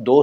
2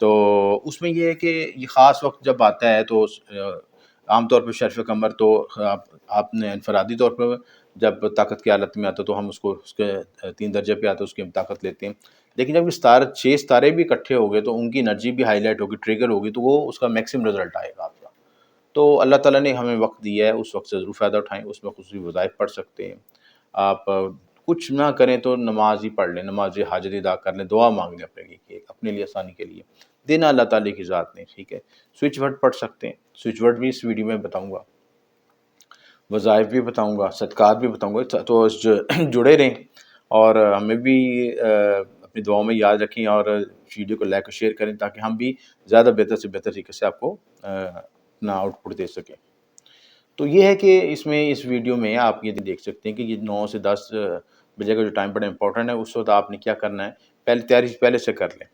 تو اس میں یہ ہے کہ یہ خاص وقت جب آتا ہے تو عام طور پہ شرف کمر تو آپ نے انفرادی طور پر جب طاقت کی حالت میں آتا تو ہم اس کے 3 درجے پہ آتا ہے اس کی ہم طاقت لیتے ہیں، لیکن جب 6 ستارے بھی اکٹھے ہو گئے تو ان کی انرجی بھی ہائی لائٹ ہوگی، ٹریگر ہوگی، تو وہ اس کا میکسیمم رزلٹ آئے گا آپ کا۔ تو اللہ تعالیٰ نے ہمیں وقت دیا ہے، اس وقت سے ضرور فائدہ اٹھائیں، اس میں خصوصی وظائف پڑھ سکتے ہیں آپ۔ کچھ نہ کریں تو نماز ہی پڑھ لیں، نماز حاجت ادا کر لیں، دعا مانگ لیں اپنے لیے آسانی کے لیے، دینا اللہ تعالیٰ کی ذات نے، ٹھیک ہے۔ سوئچ ورڈ پڑھ سکتے ہیں، سوئچ ورڈ بھی اس ویڈیو میں بتاؤں گا، وظائف بھی بتاؤں گا، صدقات بھی بتاؤں گا، تو جڑے رہیں اور ہمیں بھی اپنی دعاؤں میں یاد رکھیں اور ویڈیو کو لائک اور شیئر کریں تاکہ ہم بھی زیادہ بہتر سے بہتر طریقے سے آپ کو اپنا آؤٹ پٹ دے سکیں۔ تو یہ ہے کہ اس ویڈیو میں آپ یہ دیکھ سکتے ہیں کہ یہ 9 سے 10 بجے کا جو ٹائم بڑا امپورٹنٹ ہے، اس وقت آپ نے کیا کرنا ہے، تیاری پہلے سے کر لیں۔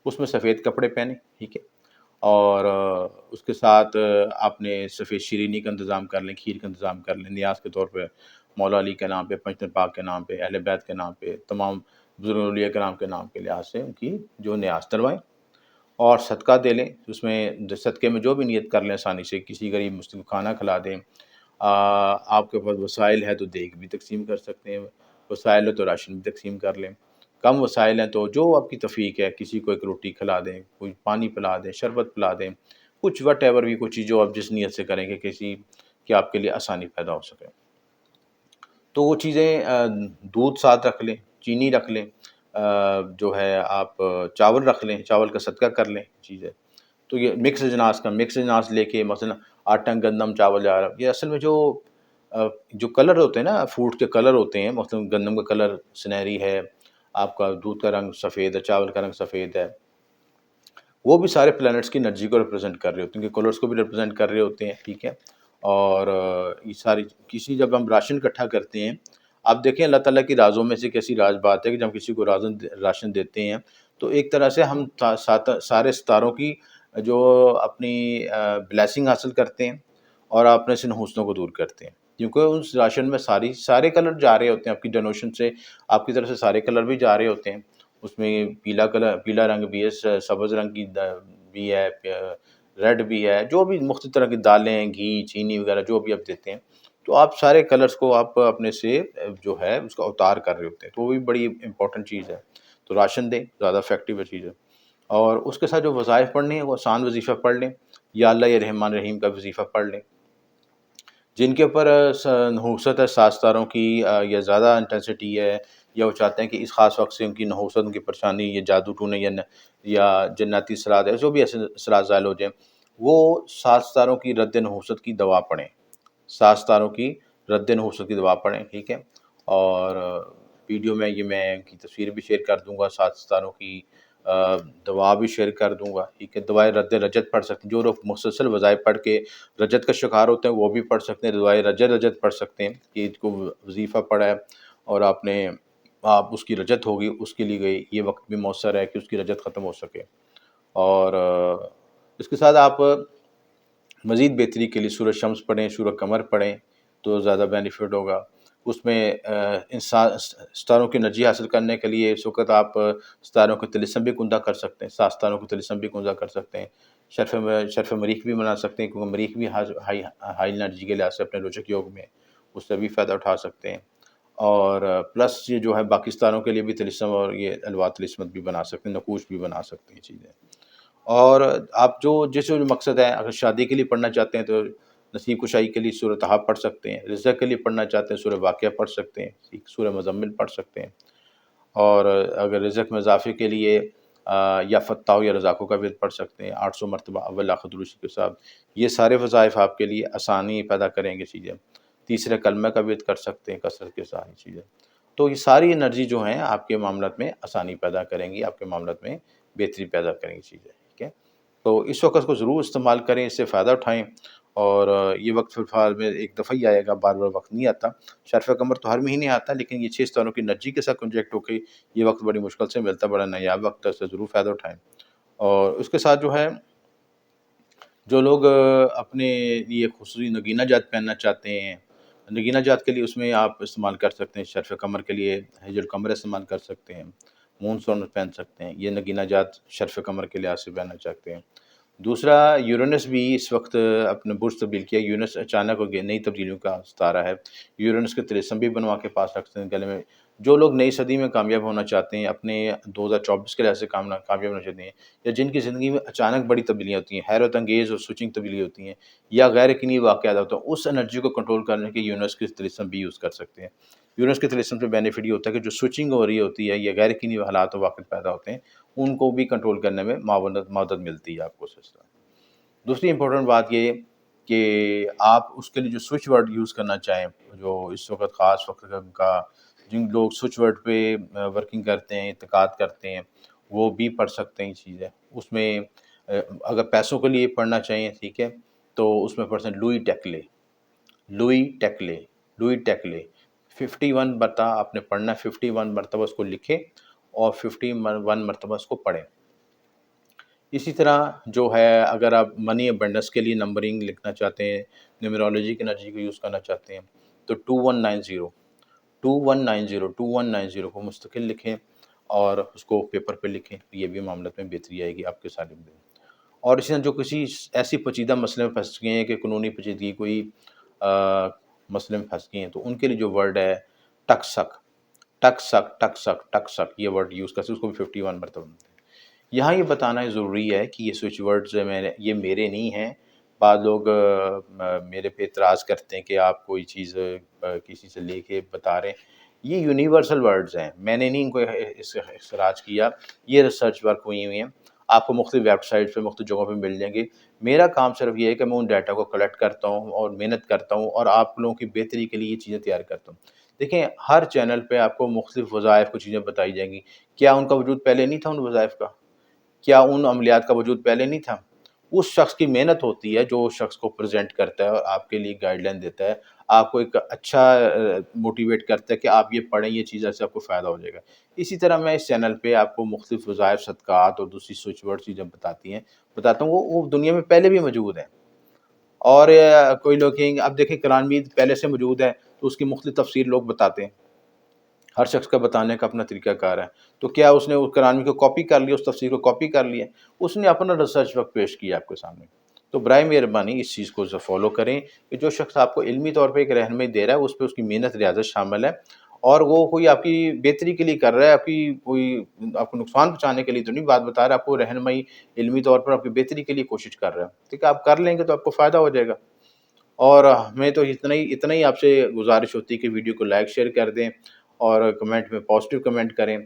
اس میں سفید کپڑے پہنیں، ٹھیک ہے، اور اس کے ساتھ آپ نے سفید شیرینی کا انتظام کر لیں، کھیر کا انتظام کر لیں، نیاز کے طور پہ مولا علی کے نام پہ، پنجتن پاک کے نام پہ، اہل بیت کے نام پہ، تمام بزرگ اولیاء کرام کے نام کے لحاظ سے ان کی جو نیاز کروائیں اور صدقہ دے لیں۔ اس میں صدقے میں جو بھی نیت کر لیں آسانی سے، کسی غریب مسلم کو کھانا کھلا دیں، آپ کے پاس وسائل ہے تو دیگ بھی تقسیم کر سکتے ہیں، وسائل ہے تو راشن بھی تقسیم کر لیں، کم وسائل ہیں تو جو آپ کی توفیق ہے، کسی کو ایک روٹی کھلا دیں، کوئی پانی پلا دیں، شربت پلا دیں، کچھ وٹ ایور بھی کوئی چیز جو آپ جس نیت سے کریں گے کہ آپ کے لیے آسانی پیدا ہو سکے۔ تو وہ چیزیں دودھ ساتھ رکھ لیں، چینی رکھ لیں، جو ہے آپ چاول رکھ لیں، چاول کا صدقہ کر لیں چیزیں۔ تو یہ مکس اجناس لے کے مثلا آٹا گندم چاول جا رہا ہے، یہ اصل میں جو کلر ہوتے ہیں نا، فوڈ کے کلر ہوتے ہیں، مثلا گندم کا کلر سنہری ہے، آپ کا دودھ کا رنگ سفید ہے، چاول کا رنگ سفید ہے، وہ بھی سارے پلینٹس کی انرجی کو ریپرزینٹ کر رہے ہوتے ہیں، ان کے کلرز کو بھی ریپرزینٹ کر رہے ہوتے ہیں، ٹھیک ہے۔ اور یہ ساری جب ہم راشن اکٹھا کرتے ہیں، آپ دیکھیں اللہ تعالیٰ کی رازوں میں سے کیسی راز بات ہے کہ جب ہم کسی کو راشن دیتے ہیں تو ایک طرح سے ہم سارے ستاروں کی جو اپنی بلیسنگ حاصل کرتے ہیں اور اپنے سے نحوستوں کو دور کرتے ہیں، کیونکہ اس راشن میں سارے کلر جا رہے ہوتے ہیں، آپ کی ڈونیشن سے آپ کی طرف سے سارے کلر بھی جا رہے ہوتے ہیں، اس میں پیلا رنگ بھی ہے، سبز رنگ کی بھی ہے، ریڈ بھی ہے، جو بھی مختلف طرح کی دالیں، گھی، چینی وغیرہ جو بھی آپ دیتے ہیں، تو آپ سارے کلرز کو آپ اپنے سے جو ہے اس کا اتار کر رہے ہوتے ہیں، تو وہ بھی بڑی امپورٹنٹ چیز ہے۔ تو راشن دیں، زیادہ افیکٹیو چیز ہے۔ اور اس کے ساتھ جو وظائف پڑھنے ہیں وہ آسان وظیفہ پڑھ لیں، یا اللہ یا رحمان رحیم کا وظیفہ پڑھ لیں، جن کے اوپر نحوست ہے 7 ستاروں کی، یا زیادہ انٹینسٹی ہے، یا وہ چاہتے ہیں کہ اس خاص وقت سے ان کی نحوست، ان کی پریشانی، یا جادو ٹونے یا جناتی اثرات ہے، جو بھی ایسے اثرات زائل ہو جائیں، وہ 7 ستاروں کی رد نحوست کی دوا پڑھیں، 7 ستاروں کی رد نحوست کی دوا پڑھیں، ٹھیک ہے۔ اور ویڈیو میں میں ان کی تصویر بھی شیئر کر دوں گا، 7 ستاروں کی دوا بھی شیئر کر دوں گا، ٹھیک ہے۔ دوائے رد رجت پڑھ سکتے ہیں، جو لوگ مسلسل وظائف پڑھ کے رجت کا شکار ہوتے ہیں وہ بھی پڑھ سکتے ہیں، دوائے رجت پڑھ سکتے ہیں کہ اس کو وظیفہ پڑھا ہے اور آپ اس کی رجت ہوگی، اس کے لیے گئی، یہ وقت بھی مؤثر ہے کہ اس کی رجت ختم ہو سکے۔ اور اس کے ساتھ آپ مزید بہتری کے لیے سورہ شمس پڑھیں، سورہ قمر پڑھیں تو زیادہ بینیفٹ ہوگا۔ اس میں ان ستاروں کی انرجی حاصل کرنے کے لیے اس وقت آپ ستاروں کے طلسم بھی کندہ کر سکتے ہیں، 7 ستاروں کے طلسم بھی کندہ کر سکتے ہیں، شرف مریخ بھی بنا سکتے ہیں، کیونکہ مریخ بھی ہائی انرجی کے لحاظ سے اپنے روچک یوگ میں اس سے بھی فائدہ اٹھا سکتے ہیں۔ اور پلس یہ جو ہے باقی ستاروں کے لیے بھی طلسم اور یہ الوا طلسمت بھی بنا سکتے ہیں، نقوش بھی بنا سکتے ہیں چیزیں۔ اور آپ جس مقصد ہے، اگر شادی کے لیے پڑھنا چاہتے ہیں تو نصیب کشائی کے لیے سورہ طہ پڑھ سکتے ہیں، رزق کے لیے پڑھنا چاہتے ہیں سورہ واقعہ پڑھ سکتے ہیں، سورہ مزمل پڑھ سکتے ہیں، اور اگر رزق میں اضافے کے لیے یا فتح یا رزاقوں کا ورد پڑھ سکتے ہیں 800 مرتبہ اول آخر درود کے ساتھ۔ یہ سارے وظائف آپ کے لیے آسانی پیدا کریں گے چیزیں۔ تیسرے کلمہ کا ورد کر سکتے ہیں کثرت کے ساتھ چیزیں۔ تو یہ ساری انرجی جو ہیں آپ کے معاملات میں آسانی پیدا کریں گی، آپ کے معاملات میں بہتری پیدا کریں گی چیزیں، ٹھیک ہے۔ تو اس وقت کو ضرور استعمال کریں، اس سے فائدہ اٹھائیں، اور یہ وقت فی الحال میں ایک دفعہ ہی آئے گا، بار بار وقت نہیں آتا۔ شرف قمر تو ہر مہینے آتا ہے، لیکن یہ 6 ستاروں کی انرجی کے ساتھ کنجیکٹ ہو کے یہ وقت بڑی مشکل سے ملتا، بڑا نایاب وقت ہے، اس سے ضرور فائدہ اٹھائیں۔ اور اس کے ساتھ جو ہے جو لوگ اپنے لیے خصوصی نگینہ جات پہننا چاہتے ہیں، نگینہ جات کے لیے اس میں آپ استعمال کر سکتے ہیں، شرف قمر کے لیے حج القمر استعمال کر سکتے ہیں، مون سٹون پہن سکتے ہیں، یہ نگینہ جات شرف قمر کے لحاظ سے پہننا چاہتے ہیں۔ دوسرا، یورینس بھی اس وقت اپنے برج تبدیل کیا، یورینس اچانک ہو گیا، نئی تبدیلیوں کا ستارہ ہے، یورینس کے طلسم بھی بنوا کے پاس رکھتے ہیں گلے میں۔ جو لوگ نئی صدی میں کامیاب ہونا چاہتے ہیں، اپنے 2024 کے لحاظ سے کامیاب ہونا چاہتے ہیں، یا جن کی زندگی میں اچانک بڑی تبدیلیاں ہوتی ہیں، حیرت انگیز اور سوئچنگ تبدیلی ہوتی ہیں، یا غیر یقینی واقعات ہوتے ہیں، اس انرجی کو کنٹرول کرنے کے یونیورس کے طلسم بھی یوز کر سکتے ہیں۔ یونیورس کے طلسم سے بینیفٹ یہ ہوتا ہے کہ جو سوئچنگ ہو رہی ہوتی ہے یا غیر یقینی حالات و واقعات پیدا ہوتے ہیں، ان کو بھی کنٹرول کرنے میں مدد ملتی ہے آپ کو اس طرح۔ دوسری امپورٹنٹ بات یہ کہ آپ اس کے لیے جو سوئچ ورڈ یوز کرنا چاہیں، جو اس وقت خاص وقت کا جن لوگ سوئچ ورڈ پہ ورکنگ کرتے ہیں، اعتقاد کرتے ہیں، وہ بھی پڑھ سکتے ہیں یہ چیزیں۔ اس میں اگر پیسوں کے لیے پڑھنا چاہیے، ٹھیک ہے، تو اس میں پڑھ سکتے ہیں لوئی ٹیکلے، لوئی ٹیکلے، لوئی ٹیکلے 51 مرتبہ آپ نے پڑھنا ہے، 51 مرتبہ اس کو لکھیں اور 51 مرتبہ اس کو پڑھیں۔ اسی طرح جو ہے، اگر آپ منی ابنڈنس کے لیے نمبرنگ لکھنا چاہتے ہیں، نیومرولوجی کی انرجی کو یوز کرنا چاہتے ہیں، تو 2190 2190 2190 کو مستقل لکھیں اور اس کو پیپر پہ لکھیں، یہ بھی معاملات میں بہتری آئے گی آپ کے سارے دن۔ اور اسی طرح جو کسی ایسی پیچیدہ مسئلے میں پھنس گئے ہیں کہ قانونی پیچیدگی کوئی مسئلے میں پھنس گئے ہیں، تو ان کے لیے جو ورڈ ہے ٹک سک، ٹک سک، ٹک سک، ٹک سک، یہ ورڈ یوز کرتے ہیں، اس کو بھی 51 مرتبہ۔ یہاں یہ بتانا ضروری ہے کہ یہ سوئچ ورڈز یہ میرے نہیں ہیں۔ بعض لوگ میرے پہ اعتراض کرتے ہیں کہ آپ کوئی چیز کسی سے لے کے بتا رہے ہیں، یہ یونیورسل ورڈز ہیں، میں نے نہیں ان کو اخراج کیا، یہ ریسرچ ورک ہوئی ہوئی ہیں، آپ کو مختلف ویب سائٹس پہ مختلف جگہوں پہ مل جائیں گے۔ میرا کام صرف یہ ہے کہ میں ان ڈیٹا کو کلیکٹ کرتا ہوں اور محنت کرتا ہوں اور آپ لوگوں کی بہتری کے لیے یہ چیزیں تیار کرتا ہوں۔ دیکھیں، ہر چینل پہ آپ کو مختلف وظائف کو چیزیں بتائی جائیں گی، کیا ان کا وجود پہلے نہیں تھا ان وظائف کا؟ کیا ان عملیات کا وجود پہلے نہیں تھا؟ اس شخص کی محنت ہوتی ہے جو شخص کو پریزنٹ کرتا ہے اور آپ کے لیے گائیڈ لائن دیتا ہے، آپ کو ایک اچھا موٹیویٹ کرتا ہے کہ آپ یہ پڑھیں، یہ چیز سے آپ کو فائدہ ہو جائے گا۔ اسی طرح میں اس چینل پہ آپ کو مختلف وظائف، صدقات اور دوسری سوئچ ورڈ چیزیں بتاتا ہوں، وہ دنیا میں پہلے بھی موجود ہیں۔ اور کوئی لوگ کہیں گے، اب دیکھیں قرآن مجید پہلے سے موجود ہے تو اس کی مختلف تفسیر لوگ بتاتے ہیں، ہر شخص کا بتانے کا اپنا طریقہ کار ہے، تو کیا اس نے اس قرآن مجید کو کاپی کر لیا، اس تفسیر کو کاپی کر لیا؟ اس نے اپنا ریسرچ ورک پیش کیا آپ کے سامنے۔ تو برائے مہربانی اس چیز کو فالو کریں کہ جو شخص آپ کو علمی طور پہ ایک رہنمائی دے رہا ہے، اس پہ اس کی محنت ریاضت شامل ہے، اور وہ کوئی آپ کی بہتری کے لیے کر رہا ہے، آپ کو نقصان پہنچانے کے لیے تو نہیں بات بتا رہا ہے، آپ کو رہنمائی علمی طور پر آپ کی بہتری کے لیے کوشش کر رہا ہے، ٹھیک ہے، آپ کر لیں گے تو آپ کو فائدہ ہو جائے گا۔ اور ہمیں تو اتنا ہی آپ سے گزارش ہوتی ہے کہ ویڈیو کو لائک شیئر کر دیں اور کمنٹ میں پازیٹیو کمنٹ کریں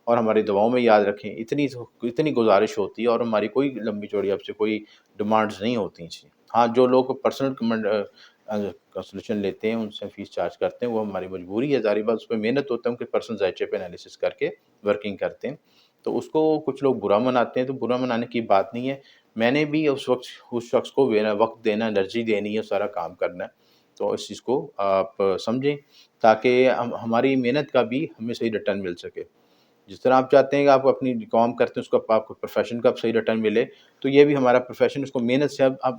اور ہماری دعاؤں میں یاد رکھیں، اتنی گزارش ہوتی ہے، اور ہماری کوئی لمبی چوڑی آپ سے کوئی ڈیمانڈز نہیں ہوتی ہیں۔ ہاں، جو لوگ پرسنل کنسلٹیشن لیتے ہیں، ان سے فیس چارج کرتے ہیں، وہ ہماری مجبوری ہے، ظاہری بات، اس پہ محنت ہوتا ہے، ان کے پرسنل ذائچے پہ انالیسس کر کے ورکنگ کرتے ہیں، تو اس کو کچھ لوگ برا مناتے ہیں، تو برا منانے کی بات نہیں ہے۔ میں نے بھی اس شخص کو وقت دینا، انرجی دینی ہے، سارا کام کرنا ہے، تو اس چیز کو آپ سمجھیں تاکہ ہماری محنت کا بھی ہمیں صحیح ریٹرن مل سکے۔ جس طرح آپ چاہتے ہیں کہ آپ اپنی کام کرتے ہیں، اس کو آپ کو پروفیشن کا صحیح ریٹرن ملے، تو یہ بھی ہمارا پروفیشن، اس کو محنت سے اب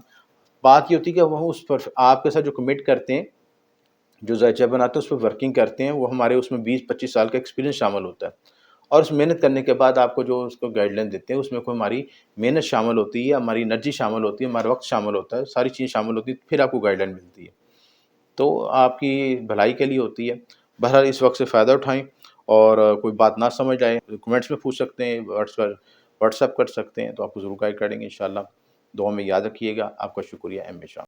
بات یہ ہوتی ہے کہ وہ اس پر آپ کے ساتھ جو کمٹ کرتے ہیں، جو ذائچہ بناتے ہیں، اس پہ ورکنگ کرتے ہیں، وہ ہمارے اس میں 20-25 سال کا ایکسپیرینس شامل ہوتا ہے، اور اس محنت کرنے کے بعد آپ کو جو اس کو گائیڈ لائن دیتے ہیں، اس میں کوئی ہماری محنت شامل ہوتی ہے، ہماری انرجی شامل ہوتی ہے، ہمارا وقت شامل ہوتا ہے، ساری چیزیں شامل ہوتی ہیں، پھر آپ کو گائیڈ لائن ملتی ہے، تو آپ کی بھلائی کے لیے ہوتی ہے۔ بہرحال اس وقت سے فائدہ اٹھائیں، اور کوئی بات نہ سمجھ آئے کمنٹس میں پوچھ سکتے ہیں، واٹس ایپ کر سکتے ہیں، تو آپ کو ضرور گائیڈ کریں گے انشاءاللہ۔ دعا میں یاد رکھیے گا۔ آپ کا شکریہ ہمیشہ۔